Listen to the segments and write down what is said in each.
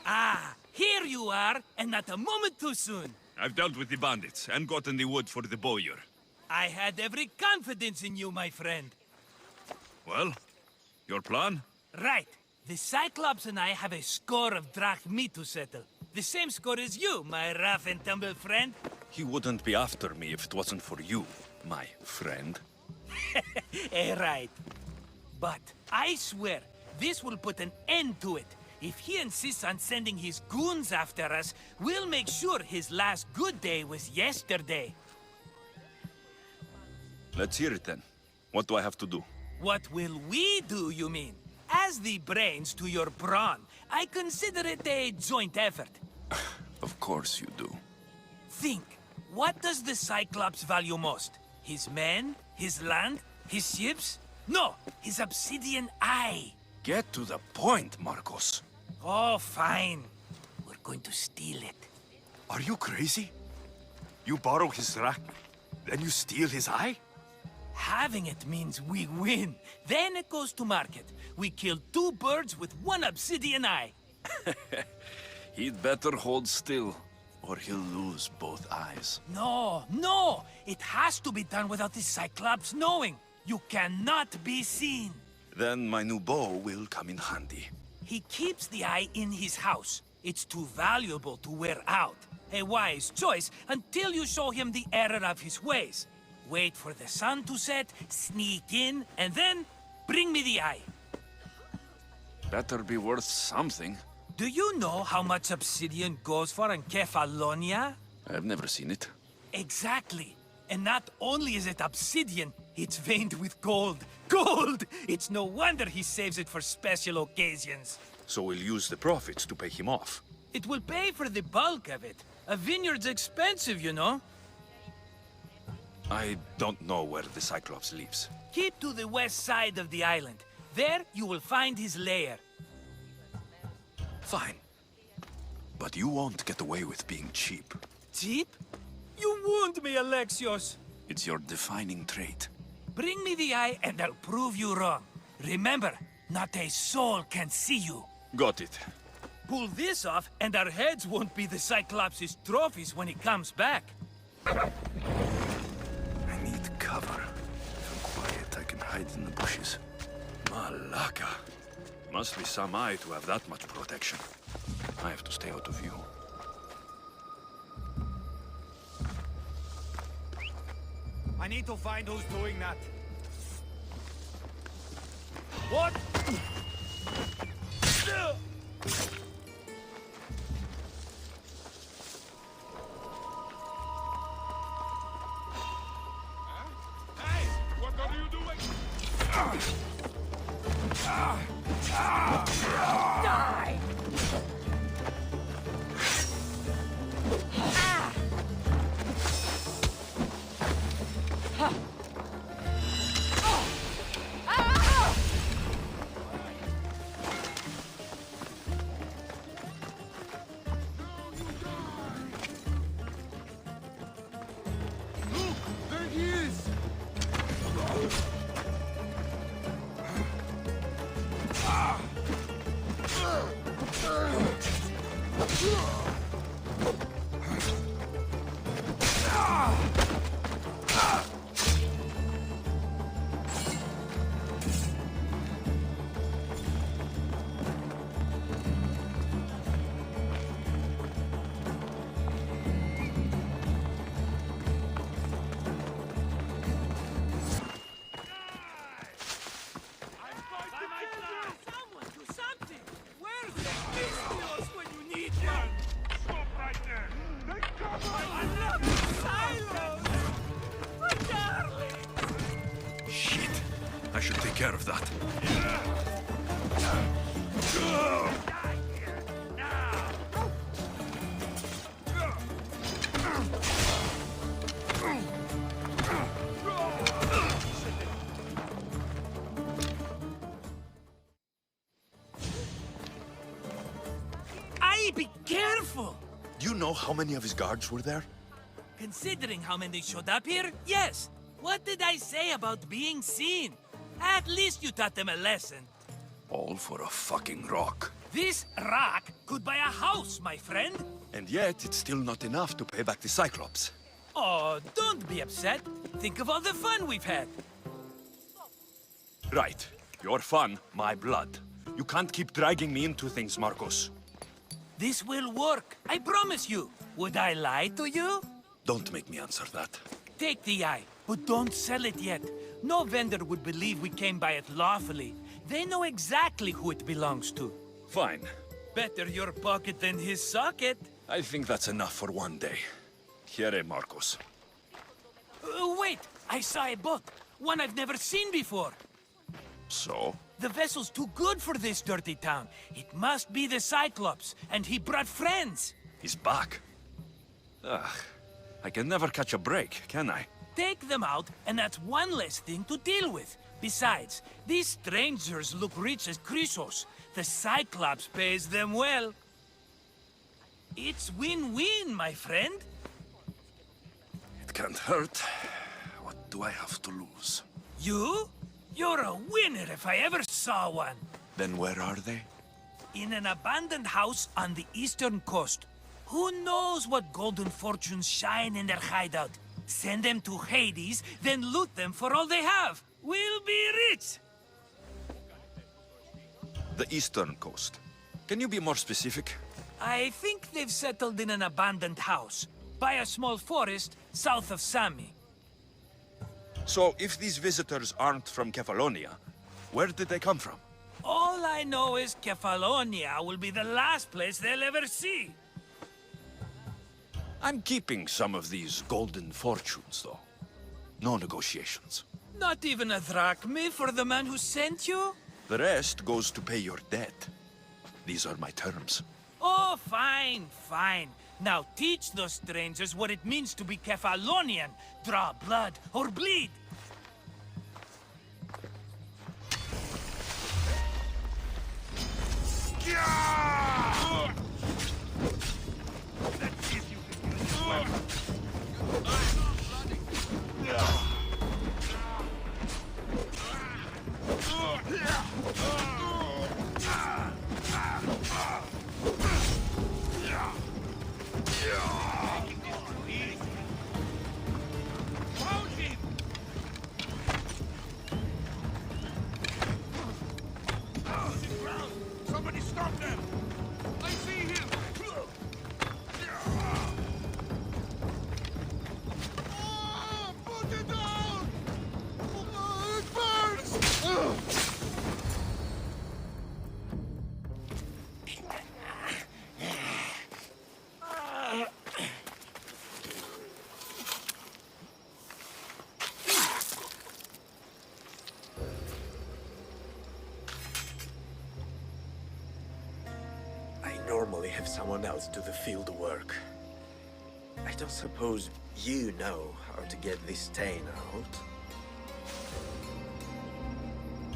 Ah, here you are, and not a moment too soon. I've dealt with the bandits and gotten the wood for the bowyer. I had every confidence in you, my friend. Well, your plan? Right. The Cyclops and I have a score of drachmi to settle. The same score as you, my rough and tumble friend. He wouldn't be after me if it wasn't for you, my friend. Right. But I swear, this will put an end to it. If he insists on sending his goons after us, we'll make sure his last good day was yesterday. Let's hear it then. What do I have to do? What will we do, you mean? As the brains to your brawn, I consider it a joint effort. Of course you do. Think, what does the Cyclops value most? His men? His land? His ships? No, his obsidian eye. Get to the point, Marcos. Oh, fine. We're going to steal it. Are you crazy? You borrow his rack, then you steal his eye? Having it means we win. Then it goes to market. We kill 2 birds with 1 obsidian eye. He'd better hold still, or he'll lose both eyes. No, no! It has to be done without the Cyclops knowing. You cannot be seen. Then my new bow will come in handy. He keeps the eye in his house. It's too valuable to wear out. A wise choice until you show him the error of his ways. Wait for the sun to set, sneak in, and then bring me the eye. Better be worth something. Do you know how much obsidian goes for in Kefalonia? I've never seen it. Exactly. And not only is it obsidian, it's veined with gold. Gold! It's no wonder he saves it for special occasions. So we'll use the profits to pay him off. It will pay for the bulk of it. A vineyard's expensive, you know. I don't know where the Cyclops lives. Keep to the west side of the island. There you will find his lair. Fine. But you won't get away with being cheap. Cheap? You wound me, Alexios. It's your defining trait. Bring me the eye and I'll prove you wrong. Remember, not a soul can see you. Got it. Pull this off and our heads won't be the Cyclops' trophies when he comes back. I need cover. If I'm quiet, I can hide in the bushes. Malaka. Must be some eye to have that much protection. I have to stay out of view. I need to find who's doing that. What? Hey! What are you doing? Die! There he is! Someone do something! Where's the Alexios when you need one? Stop right there! Take cover! I love you, Silos! My darling! Shit! I should take care of that. Die here, now! Be careful! Do you know how many of his guards were there? Considering how many showed up here, yes. What did I say about being seen? At least you taught them a lesson. All for a fucking rock. This rock could buy a house, my friend. And yet, it's still not enough to pay back the Cyclops. Oh, don't be upset. Think of all the fun we've had. Right. Your fun, my blood. You can't keep dragging me into things, Marcos. This will work, I promise you. Would I lie to you? Don't make me answer that. Take the eye, but don't sell it yet. No vendor would believe we came by it lawfully. They know exactly who it belongs to. Fine. Better your pocket than his socket. I think that's enough for one day. Here, Marcos. Wait, I saw a boat. One I've never seen before. So? The vessel's too good for this dirty town. It must be the Cyclops, and he brought friends. He's back. Ugh. I can never catch a break, can I? Take them out, and that's one less thing to deal with. Besides, these strangers look rich as Chrysos. The Cyclops pays them well. It's win-win, my friend. It can't hurt. What do I have to lose? You? You're a winner if I ever saw one. Then where are they? In an abandoned house on the eastern coast. Who knows what golden fortunes shine in their hideout? Send them to Hades, then loot them for all they have. We'll be rich! The eastern coast. Can you be more specific? I think they've settled in an abandoned house, by a small forest south of Sami. So, if these visitors aren't from Kefalonia, where did they come from? All I know is Kefalonia will be the last place they'll ever see. I'm keeping some of these golden fortunes, though. No negotiations. Not even a drachme for the man who sent you? The rest goes to pay your debt. These are my terms. Oh, fine, fine. Now teach those strangers what it means to be Kefalonian. Draw blood or bleed. Somebody stop them! I see him! Put it down! It burns! Normally have someone else do the field work. I don't suppose you know how to get this stain out.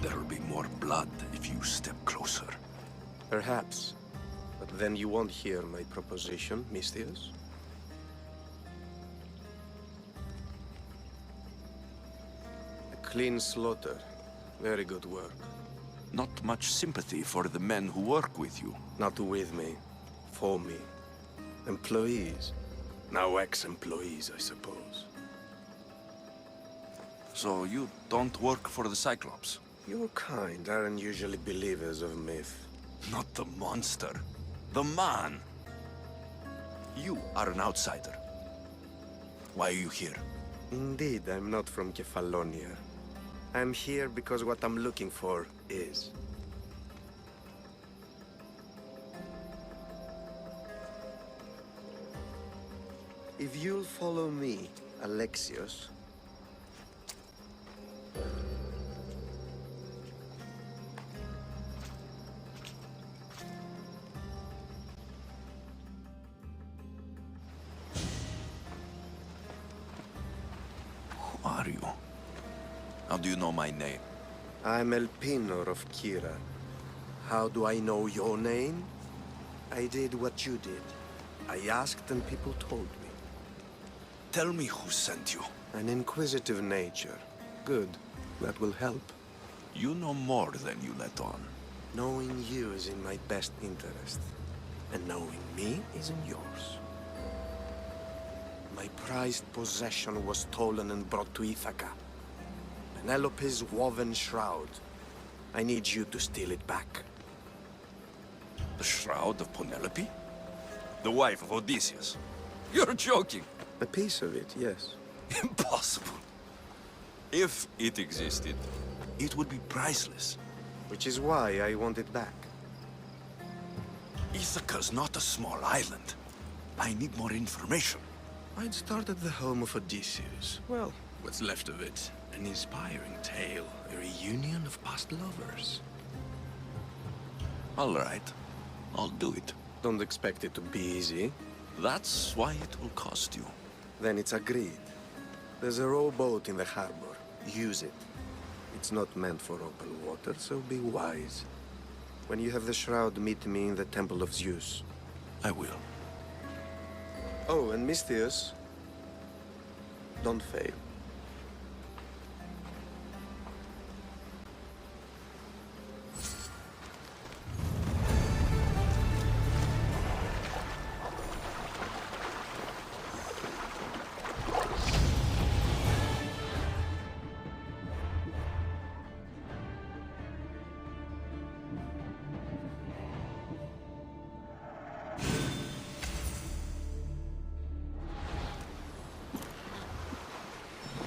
There'll be more blood if you step closer. Perhaps. But then you won't hear my proposition, Misthios. A clean slaughter. Very good work. Not much sympathy for the men who work with you. Not with me. For me. Employees. Now ex-employees, I suppose. So you don't work for the Cyclops? Your kind aren't usually believers of myth. Not the monster. The man. You are an outsider. Why are you here? Indeed, I'm not from Kefalonia. I'm here because what I'm looking for is. If you'll follow me, Alexios. Who are you? How do you know my name? I'm Elpenor of Kira. How do I know your name? I did what you did. I asked and people told me. Tell me who sent you. An inquisitive nature. Good. That will help. You know more than you let on. Knowing you is in my best interest, and knowing me is in yours. My prized possession was stolen and brought to Ithaca. Penelope's woven shroud. I need you to steal it back. The shroud of Penelope? The wife of Odysseus? You're joking! A piece of it, yes. Impossible. If it existed, it would be priceless. Which is why I want it back. Ithaca's not a small island. I need more information. I'd start at the home of Odysseus. Well, what's left of it. An inspiring tale, a reunion of past lovers. All right. I'll do it. Don't expect it to be easy. That's why it will cost you. Then it's agreed. There's a rowboat in the harbor. Use it. It's not meant for open water, so be wise. When you have the shroud, meet me in the Temple of Zeus. I will. Oh, and Misthios, don't fail.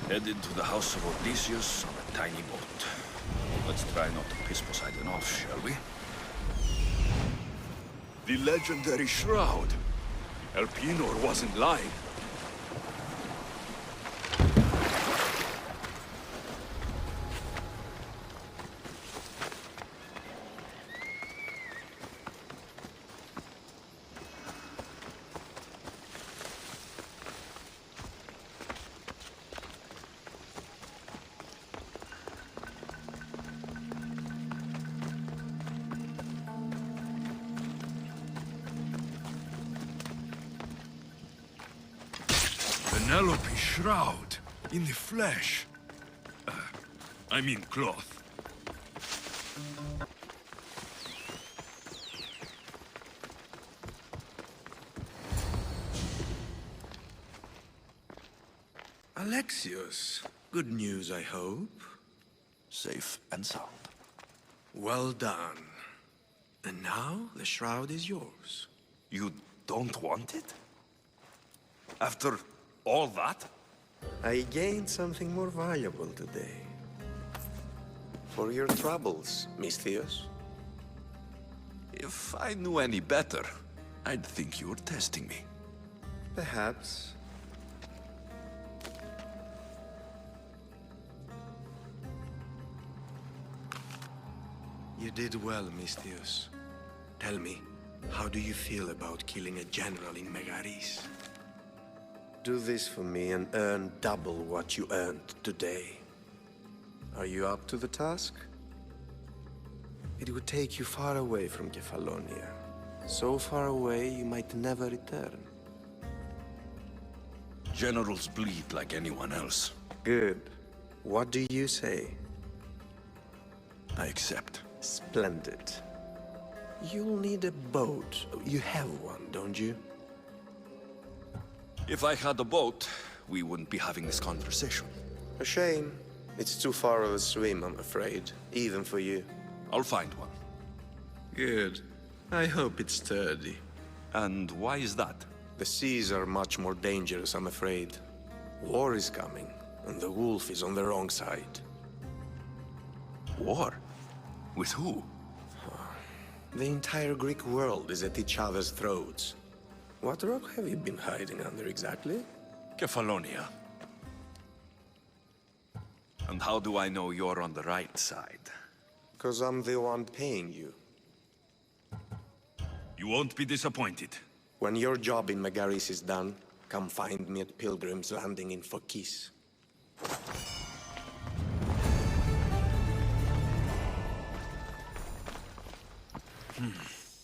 Headed to the house of Odysseus on a tiny boat. Let's try not to piss Poseidon off, shall we? The legendary shroud! Elpenor wasn't lying. Penelope's shroud, in the flesh. I mean cloth. Alexios, good news, I hope. Safe and sound. Well done. And now, the shroud is yours. You don't want it? After all that? I gained something more valuable today. For your troubles, Misthios. If I knew any better, I'd think you were testing me. Perhaps. You did well, Misthios. Tell me, how do you feel about killing a general in Megaris? Do this for me and earn double what you earned today. Are you up to the task? It would take you far away from Kefalonia. So far away you might never return. Generals bleed like anyone else. Good. What do you say? I accept. Splendid. You'll need a boat. You have one, don't you? If I had a boat, we wouldn't be having this conversation. A shame. It's too far of a swim, I'm afraid. Even for you. I'll find one. Good. I hope it's sturdy. And why is that? The seas are much more dangerous, I'm afraid. War is coming, and the wolf is on the wrong side. War? With who? The entire Greek world is at each other's throats. What rock have you been hiding under exactly? Kefalonia. And how do I know you're on the right side? 'Cause I'm the one paying you. You won't be disappointed. When your job in Megaris is done, come find me at Pilgrim's Landing in Phokis.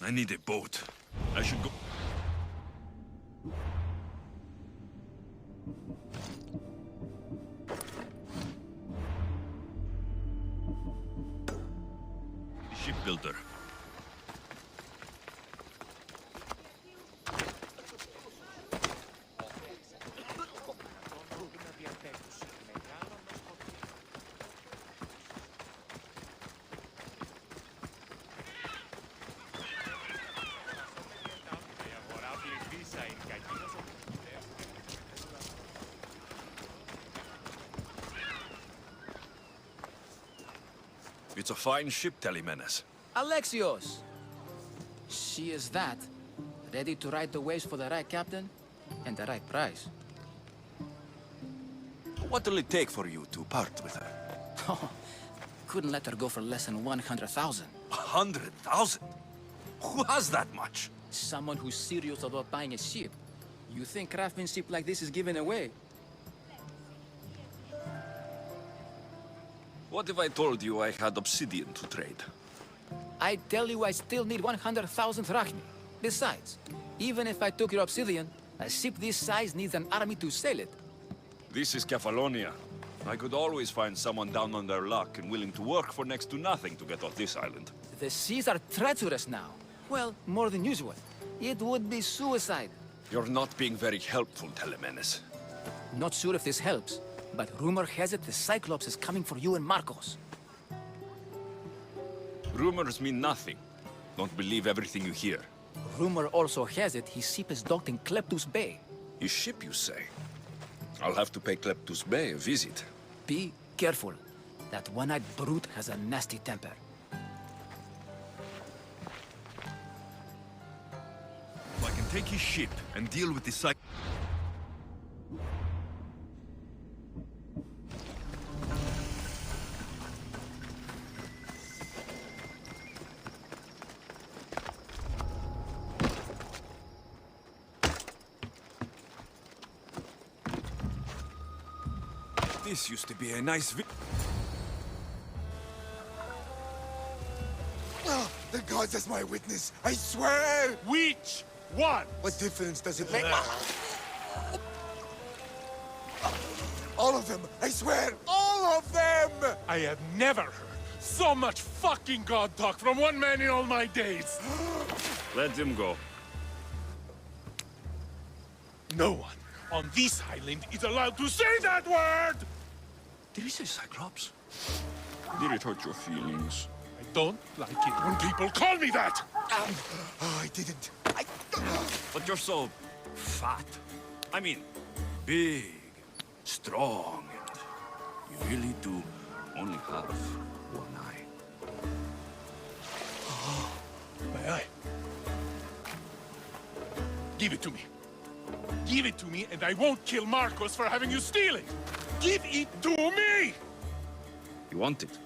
I need a boat. I should go... Shipbuilder. It's a fine ship, Telemenes. Alexios! She is that. Ready to ride the waves for the right captain and the right price. What will it take for you to part with her? Couldn't let her go for less than 100,000. 100,000? Who has that much? Someone who's serious about buying a ship. You think craftsmanship like this is given away? What if I told you I had obsidian to trade? I tell you I still need 100,000 drachmi. Besides, even if I took your obsidian, a ship this size needs an army to sail it. This is Kefalonia. I could always find someone down on their luck and willing to work for next to nothing to get off this island. The seas are treacherous now. Well, more than usual. It would be suicide. You're not being very helpful, Telemenes. Not sure if this helps, but rumor has it the Cyclops is coming for you and Marcos. Rumors mean nothing. Don't believe everything you hear. Rumor also has it his ship is docked in Kleptus Bay. His ship, you say? I'll have to pay Kleptus Bay a visit. Be careful. That one-eyed brute has a nasty temper. I can take his ship and deal with the cycle. This used to be a nice Oh, the gods as my witness, I swear! Which one? What difference does it make? All of them! I swear! All of them! I have never heard so much fucking god talk from one man in all my days. Let him go. No one on this island is allowed to say that word! Did he say Cyclops? Did it hurt your feelings? I don't like it when people call me that! Oh, I didn't. But you're so fat. I mean, big, strong, and you really do only have one eye. My eye. Give it to me. Give it to me, and I won't kill Marcos for having you steal it! Give it to me! You want it?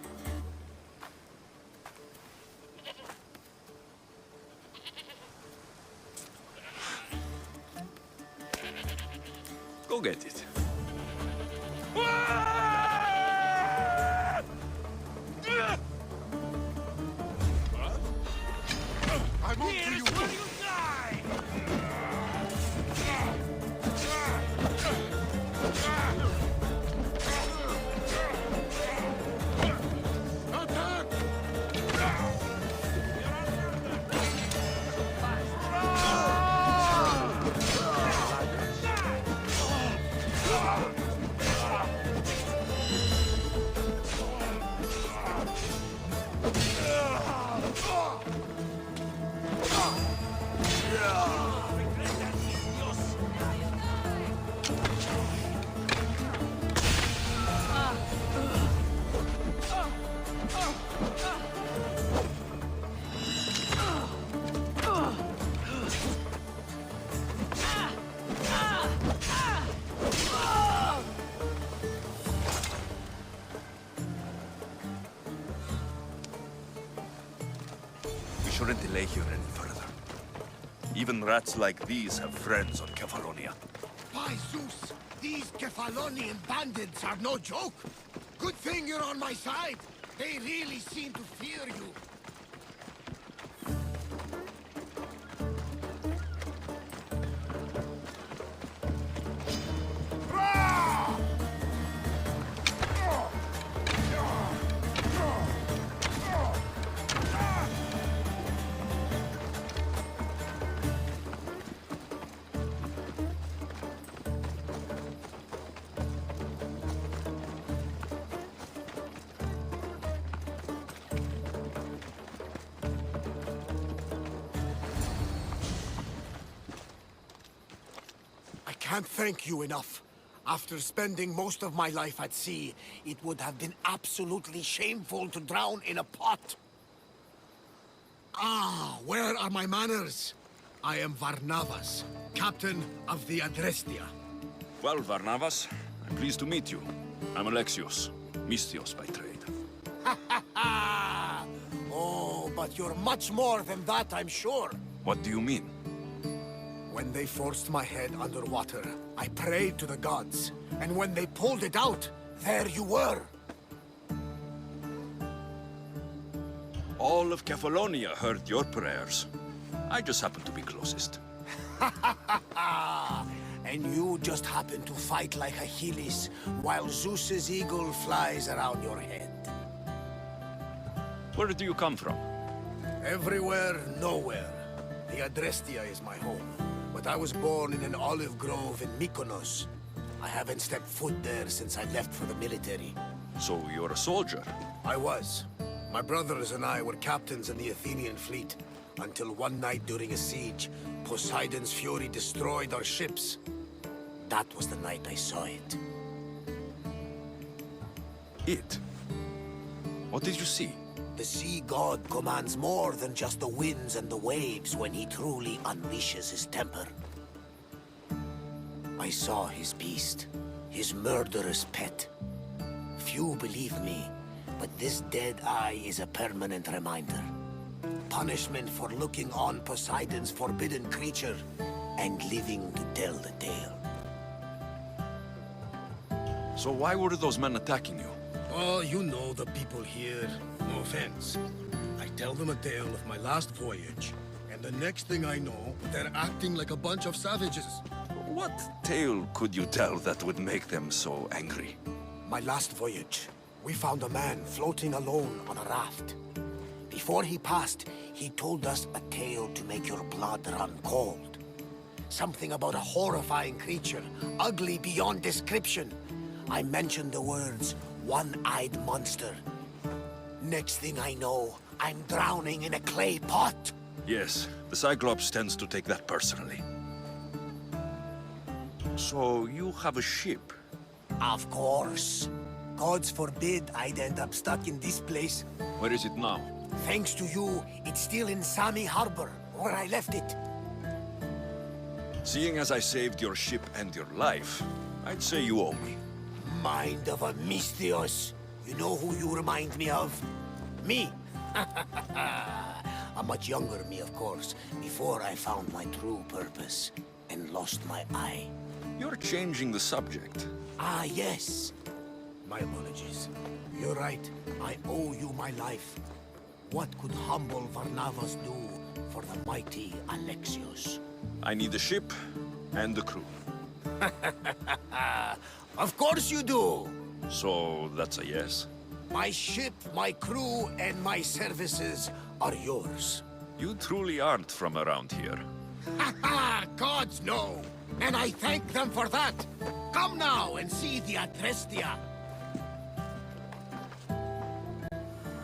Go get it. I'm on to you! Where you die! Attack! We shouldn't delay here any further. Even rats like these have friends on Kefalonia. By Zeus, these Kefalonian bandits are no joke. Good thing you're on my side. They really seem to fear you. I can't thank you enough. After spending most of my life at sea, it would have been absolutely shameful to drown in a pot. Ah, where are my manners? I am Varnavas, captain of the Adrestia. Well, Varnavas, I'm pleased to meet you. I'm Alexios, Misthios by trade. Oh, but you're much more than that, I'm sure. What do you mean? When they forced my head underwater, I prayed to the gods. And when they pulled it out, there you were. All of Kefalonia heard your prayers. I just happened to be closest. And you just happen to fight like Achilles, while Zeus's eagle flies around your head. Where do you come from? Everywhere, nowhere. The Adrestia is my home. But I was born in an olive grove in Mykonos. I haven't stepped foot there since I left for the military. So you're a soldier? I was. My brothers and I were captains in the Athenian fleet, until one night during a siege, Poseidon's fury destroyed our ships. That was the night I saw it. It? What did you see? The sea god commands more than just the winds and the waves when he truly unleashes his temper. I saw his beast, his murderous pet. Few believe me, but this dead eye is a permanent reminder. Punishment for looking on Poseidon's forbidden creature and living to tell the tale. So why were those men attacking you? Oh, you know the people here. No offense. I tell them a tale of my last voyage, and the next thing I know, they're acting like a bunch of savages. What tale could you tell that would make them so angry? My last voyage, we found a man floating alone on a raft. Before he passed, he told us a tale to make your blood run cold. Something about a horrifying creature, ugly beyond description. I mentioned the words, one-eyed monster. Next thing I know, I'm drowning in a clay pot. Yes, the Cyclops tends to take that personally. So you have a ship? Of course. Gods forbid I'd end up stuck in this place. Where is it now? Thanks to you, it's still in Sami Harbor, where I left it. Seeing as I saved your ship and your life, I'd say you owe me. Mind of a Misthios. You know who you remind me of? Me. A much younger me, of course, before I found my true purpose and lost my eye. You're changing the subject. Ah, yes. My apologies. You're right. I owe you my life. What could humble Varnavas do for the mighty Alexios? I need a ship and a crew. Of course you do! So that's a yes? My ship, my crew, and my services are yours. You truly aren't from around here. Ha ha! Gods know! And I thank them for that! Come now and see the Adrestia!